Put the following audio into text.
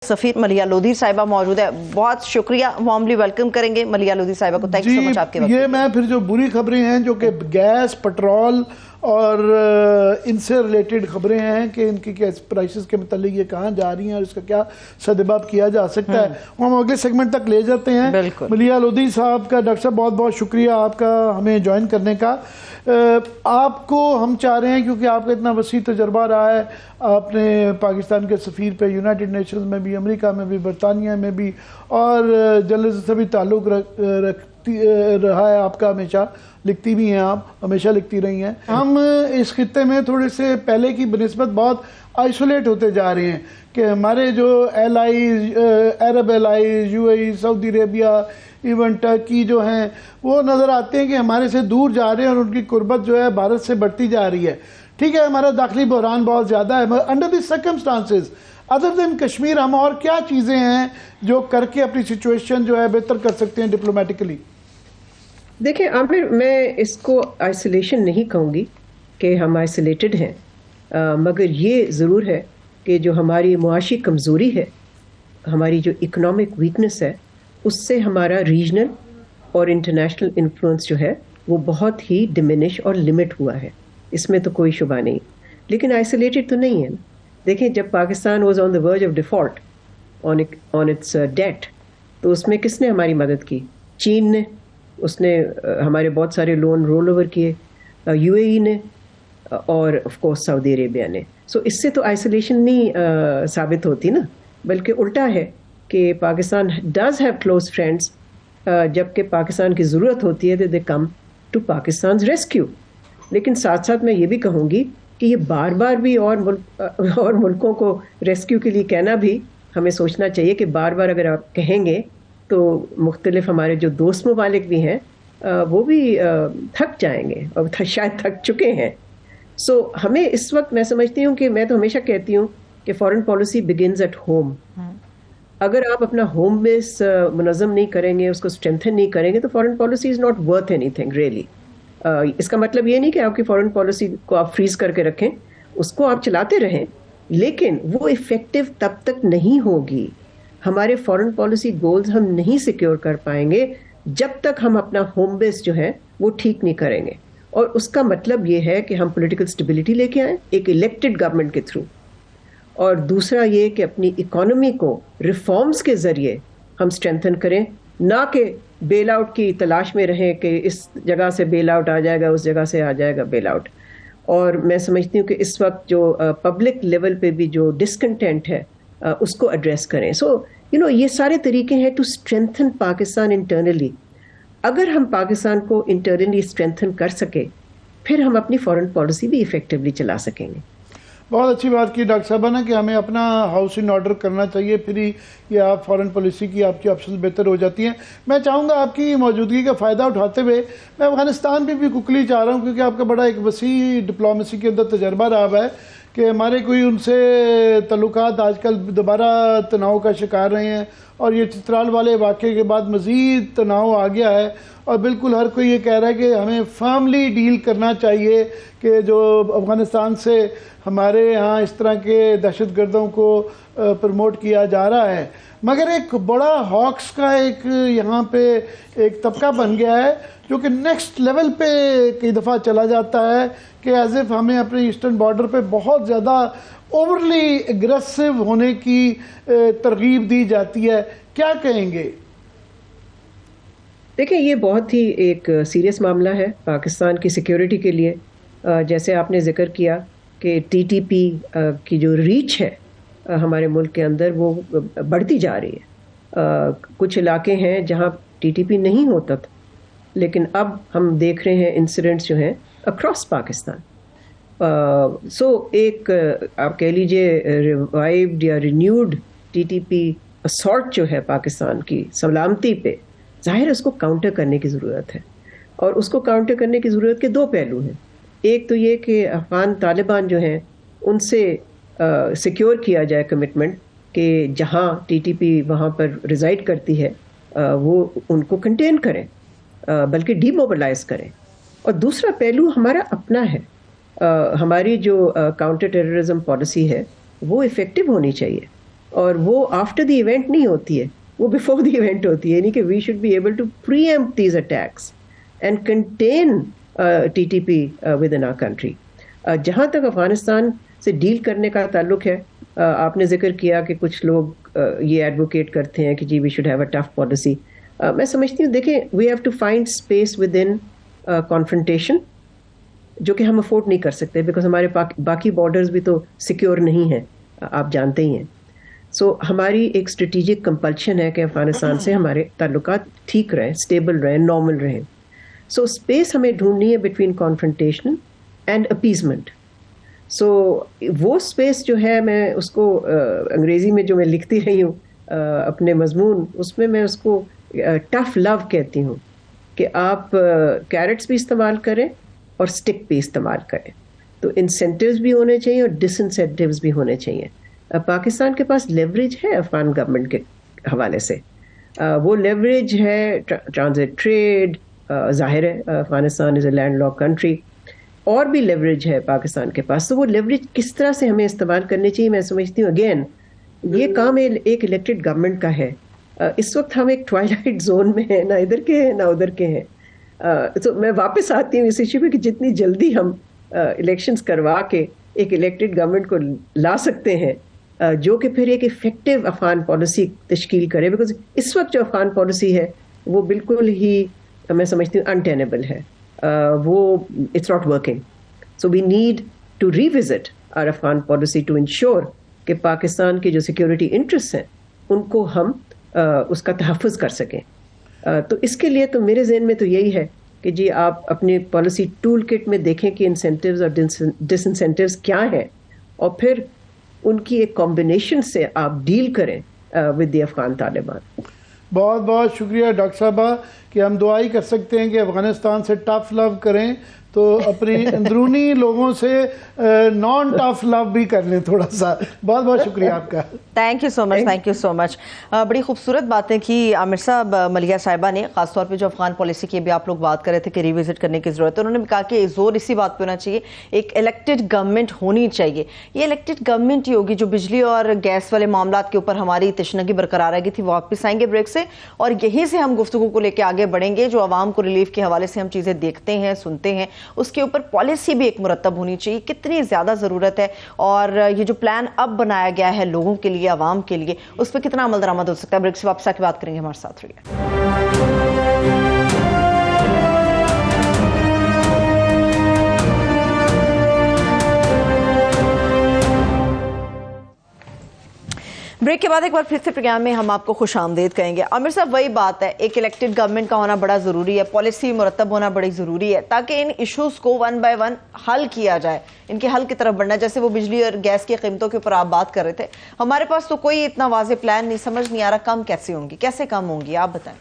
सफीर मलिया लोधी साहिबा मौजूद है, बहुत शुक्रिया, वार्मली वेलकम करेंगे मलिया लोधी साहिबा को। थैंक यू सो मच आपके वक्त। ये मैं फिर जो बुरी खबरें हैं जो कि गैस, पेट्रोल और इनसे रिलेटेड खबरें हैं कि इनकी क्या प्राइसेस के मतलब ये कहाँ जा रही हैं और इसका क्या सदबाब किया जा सकता है, वो हम अगले सेगमेंट तक ले जाते हैं। मलिया लोधी साहब का, डॉक्टर साहब, बहुत बहुत शुक्रिया आपका हमें ज्वाइन करने का। आपको हम चाह रहे हैं, क्योंकि आपका इतना वसी तजर्बा रहा है, आपने पाकिस्तान के सफ़ीर पे यूनाइटेड नेशंस में भी, अमेरिका में भी, बरतानिया में भी और जर्नलिज्म से भी ताल्लुक़ रहा है आपका, हमेशा लिखती भी हैं, आप हमेशा लिखती रही हैं। हम इस खित्ते में थोड़े से पहले की बनिस्बत बहुत आइसोलेट होते जा रहे हैं कि हमारे जो allies, Arab allies, UAE, Saudi Arabia, even Turkey जो हैं, वो नज़र आते हैं कि हमारे से दूर जा रहे हैं और उनकी कुर्बत जो है भारत से बढ़ती जा रही है। ठीक है, हमारा दाखिली बहरान बहुत ज़्यादा है, under this circumstances other than Kashmir हम और क्या चीज़ें हैं जो करके अपनी सिचुएशन जो है बेहतर कर सकते हैं डिप्लोमेटिकली? देखिए आमिर, मैं इसको आइसोलेशन नहीं कहूँगी कि हम आइसोलेटेड हैं, मगर ये ज़रूर है कि जो हमारी मुआशी कमज़ोरी है, हमारी जो इकोनॉमिक वीकनेस है, उससे हमारा रीजनल और इंटरनेशनल इन्फ्लुएंस जो है वो बहुत ही डिमिनिश और लिमिट हुआ है, इसमें तो कोई शुबा नहीं। लेकिन आइसोलेटेड तो नहीं है ना। देखें, जब Pakistan was on the verge of default on its debt, तो उसमें किसने हमारी मदद की? चीन ने, उसने हमारे बहुत सारे लोन रोल ओवर किए, यूएई ने और ऑफ कोर्स सऊदी अरेबिया ने। सो इससे तो आइसोलेशन नहीं साबित होती ना, बल्कि उल्टा है कि Pakistan does have close friends, जबकि पाकिस्तान की ज़रूरत होती है दे कम टू पाकिस्तान रेस्क्यू। लेकिन साथ साथ मैं ये भी कहूँगी कि ये बार बार भी और मुल्कों को रेस्क्यू के लिए कहना भी हमें सोचना चाहिए कि बार बार अगर आप कहेंगे तो मुख्तलिफ हमारे जो दोस्त ममालिक भी हैं वो भी थक जाएंगे और शायद थक चुके हैं। सो हमें इस वक्त, मैं समझती हूँ कि मैं तो हमेशा कहती हूँ कि foreign policy begins at home. अगर आप अपना होम बेस मुनज़्ज़म नहीं करेंगे, उसको स्ट्रेंथन नहीं करेंगे, तो foreign policy is not worth anything really. इसका मतलब ये नहीं कि आपकी फॉरेन पॉलिसी को आप फ्रीज करके रखें, उसको आप चलाते रहें, लेकिन वो इफ़ेक्टिव तब तक नहीं होगी। हमारे फॉरेन पॉलिसी गोल्स हम नहीं सिक्योर कर पाएंगे जब तक हम अपना होम बेस जो है वो ठीक नहीं करेंगे। और उसका मतलब ये है कि हम पॉलिटिकल स्टेबिलिटी लेके आएँ एक इलेक्टेड गवर्नमेंट के थ्रू, और दूसरा ये कि अपनी इकोनॉमी को रिफॉर्म्स के ज़रिए हम स्ट्रेंथन करें, ना कि बेल आउट की तलाश में रहें कि इस जगह से बेल आउट आ जाएगा, उस जगह से आ जाएगा बेल आउट। और मैं समझती हूँ कि इस वक्त जो पब्लिक लेवल पे भी जो डिसकंटेंट है उसको एड्रेस करें। सो ये सारे तरीके हैं टू स्ट्रेंथन पाकिस्तान इंटरनली। अगर हम पाकिस्तान को इंटरनली स्ट्रेंथन कर सके, फिर हम अपनी फॉरेन पॉलिसी भी इफेक्टिवली चला सकेंगे। बहुत अच्छी बात की डॉक्टर साहबा ने कि हमें अपना हाउस इन ऑर्डर करना चाहिए, फिर ही ये आप फॉरेन पॉलिसी की आपकी ऑप्शन बेहतर हो जाती हैं। मैं चाहूँगा आपकी मौजूदगी का फ़ायदा उठाते हुए मैं अफ़गानिस्तान पे भी कुकली चाह रहा हूँ, क्योंकि आपका बड़ा एक वसी डिप्लोमेसी के अंदर तजर्बा रहा है कि हमारे कोई उनसे तल्लुकात आजकल दोबारा तनाव का शिकार रहे हैं, और ये चित्राल वाले वाक़े के बाद मज़ीद तनाव आ गया है, और बिल्कुल हर कोई ये कह रहा है कि हमें फर्मली डील करना चाहिए कि जो अफ़गानिस्तान से हमारे यहाँ इस तरह के दहशतगर्दों को प्रमोट किया जा रहा है। मगर एक बड़ा हॉक्स का एक यहाँ पे एक तबका बन गया है जो कि नेक्स्ट लेवल पे कई दफ़ा चला जाता है कि एज इफ हमें अपने ईस्टर्न बॉर्डर पे बहुत ज़्यादा ओवरली एग्रेसिव होने की तरगीब दी जाती है। क्या कहेंगे? देखिए, ये बहुत ही एक सीरियस मामला है पाकिस्तान की सिक्योरिटी के लिए। जैसे आपने जिक्र किया कि टीटीपी की जो रीच है हमारे मुल्क के अंदर वो बढ़ती जा रही है। कुछ इलाके हैं जहां टीटीपी नहीं होता था, लेकिन अब हम देख रहे हैं इंसिडेंट्स जो हैं अक्रॉस पाकिस्तान। सो एक आप कह लीजिए रिवाइव्ड या रिन्यूड टीटीपी असॉल्ट जो है पाकिस्तान की सलामती पे, ज़ाहिर है उसको काउंटर करने की ज़रूरत है। और उसको काउंटर करने की ज़रूरत के दो पहलू हैं। एक तो ये कि अफ़गान तालिबान जो हैं उनसे सिक्योर किया जाए कमिटमेंट कि जहाँ टीटीपी वहाँ पर रिज़ाइड करती है वो उनको कंटेन करें, बल्कि डीमोबिलाइज करें। और दूसरा पहलू हमारा अपना है, हमारी जो काउंटर टेररिज्म पॉलिसी है वो इफ़ेक्टिव होनी चाहिए। اور وہ آفٹر دی ایونٹ نہیں ہوتی ہے, وہ بیفور دی ایونٹ ہوتی ہے. یعنی کہ we should be able to preempt these attacks and contain TTP with in our country. جہاں تک افغانستان سے ڈیل کرنے کا تعلق ہے, آپ نے ذکر کیا کہ کچھ لوگ یہ ایڈوکیٹ کرتے ہیں کہ جی we should have a tough policy. میں سمجھتی ہوں دیکھیں we have to find space within confrontation, جو کہ ہم افورڈ نہیں کر سکتے بیکاز ہمارے باقی بارڈرز بھی تو سیکیور نہیں ہیں, آپ جانتے ہی ہیں. سو ہماری ایک اسٹریٹجک کمپلشن ہے کہ افغانستان سے ہمارے تعلقات ٹھیک رہیں, اسٹیبل رہیں, نارمل رہیں. سو اسپیس ہمیں ڈھونڈنی ہے بٹوین کانفرنٹیشن اینڈ اپیزمنٹ. سو وہ اسپیس جو ہے, میں اس کو انگریزی میں جو میں لکھتی رہی ہوں اپنے مضمون, اس میں اس کو ٹف لو کہتی ہوں کہ آپ کیرٹس بھی استعمال کریں اور اسٹک بھی استعمال کریں. تو انسینٹیوز بھی ہونے چاہیے اور ڈس انسینٹیوز بھی ہونے چاہیے. پاکستان کے پاس لیوریج ہے افغان گورنمنٹ کے حوالے سے, وہ لیوریج ہے ٹرانزٹ ٹریڈ, ظاہر ہے افغانستان از اے لینڈ لاک کنٹری, اور بھی لیوریج ہے پاکستان کے پاس. تو وہ لیوریج کس طرح سے ہمیں استعمال کرنی چاہیے, میں سمجھتی ہوں اگین یہ کام ایک الیکٹڈ گورنمنٹ کا ہے. اس وقت ہم ایک ٹوائلائٹ زون میں ہیں, نہ ادھر کے ہیں نہ ادھر کے ہیں. تو میں واپس آتی ہوں اس ایشو پہ کہ جتنی جلدی ہم الیکشنز کروا کے ایک الیکٹڈ گورنمنٹ کو لا سکتے ہیں جو کہ پھر ایک افیکٹو افغان پالیسی تشکیل کرے, بیکاز اس وقت جو افغان پالیسی ہے وہ بالکل ہی میں سمجھتی ہوں انٹینیبل ہے, وہ it's not working. So we need to revisit our Afghan policy to ensure کہ پاکستان کے جو سیکورٹی انٹرسٹ ہیں ان کو ہم اس کا تحفظ کر سکیں. تو اس کے لیے تو میرے ذہن میں تو یہی ہے کہ جی آپ اپنے پالیسی ٹول کٹ میں دیکھیں کہ انسینٹیوز اور ڈس انسینٹیوز کیا ہیں, اور پھر ان کی ایک کمبینیشن سے آپ ڈیل کریں ود دی افغان طالبان. بہت بہت شکریہ ڈاکٹر صاحبہ کہ ہم دعا ہی کر سکتے ہیں کہ افغانستان سے ٹف لو کریں تو اپنی اندرونی لوگوں سے نان ٹف لو بھی کر لیں تھوڑا سا. بہت بہت شکریہ آپ کا. Thank you so much, thank you so much. بڑی خوبصورت باتیں کی عامر صاحب, ملیحہ صاحبہ نے, خاص طور پہ جو افغان پالیسی کی بھی آپ لوگ بات کر رہے تھے کہ ریوزٹ کرنے کی ضرورت ہے. انہوں نے کہا کہ زور اسی بات پہ ہونا چاہیے ایک الیکٹڈ گورنمنٹ ہونی چاہیے. یہ الیکٹڈ گورنمنٹ ہی ہوگی جو بجلی اور گیس والے معاملات کے اوپر ہماری تشنگی برقرار رہ گئی تھی. واپس آئیں گے بریک سے اور یہیں سے ہم گفتگو کو لے کے آگے بڑھیں گے. جو عوام کو ریلیف کے حوالے سے ہم چیزیں دیکھتے ہیں, سنتے ہیں, اس کے اوپر پالیسی بھی ایک مرتب ہونی چاہیے, کتنی زیادہ ضرورت ہے, اور یہ جو پلان اب بنایا گیا ہے لوگوں کے لیے, عوام کے لیے, اس پہ کتنا عمل درآمد ہو سکتا ہے. بریک سے واپس آ کے بات کریں گے, ہمارے ساتھ رہیے. بریک کے بعد ایک بار پھر سے پروگرام میں ہم آپ کو خوش آمدید کہیں گے. عامر صاحب وہی بات ہے, ایک الیکٹڈ گورنمنٹ کا ہونا بڑا ضروری ہے, پالیسی مرتب ہونا بڑی ضروری ہے تاکہ ان ایشوز کو ون بائی ون حل کیا جائے, ان کے حل کی طرف بڑھنا. جیسے وہ بجلی اور گیس کی قیمتوں کے اوپر آپ بات کر رہے تھے, ہمارے پاس تو کوئی اتنا واضح پلان نہیں, سمجھ نہیں آ رہا کم کیسے ہوں گی, کیسے کم ہوں گی, آپ بتائیں.